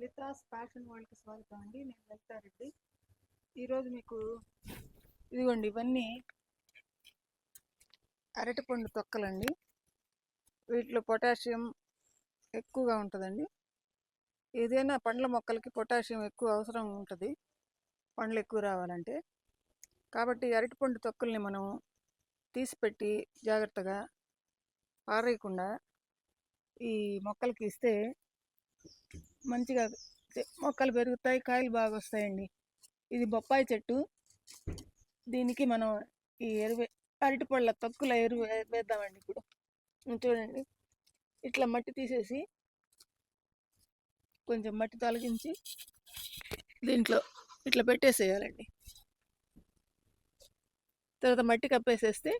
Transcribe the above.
లితాస్ fashion వరల్డ్కి స్వాగతం అండి. నేను లలితారెడ్డి. ఈరోజు మీకు ఇదిగోండి, ఇవన్నీ అరటిపండు తొక్కలండి. వీటిలో పొటాషియం ఎక్కువగా ఉంటుందండి. ఏదైనా పండ్ల మొక్కలకి పొటాషియం ఎక్కువ అవసరం ఉంటుంది, పండ్లు ఎక్కువ రావాలంటే. కాబట్టి అరటిపండు తొక్కల్ని మనం తీసిపెట్టి జాగ్రత్తగా పారేయకుండా ఈ మొక్కలకి ఇస్తే మంచిగా మొక్కలు పెరుగుతాయి, కాయలు బాగా వస్తాయండి. ఇది బొప్పాయి చెట్టు. దీనికి మనం ఈ అరటిపళ్ళ తొక్కుల ఎరువు వేద్దామండి. ఇప్పుడు చూడండి, ఇట్లా మట్టి తీసేసి కొంచెం మట్టి తొలగించి దీంట్లో ఇట్లా పెట్టేసేయాలండి. తర్వాత మట్టి కప్పేసేస్తే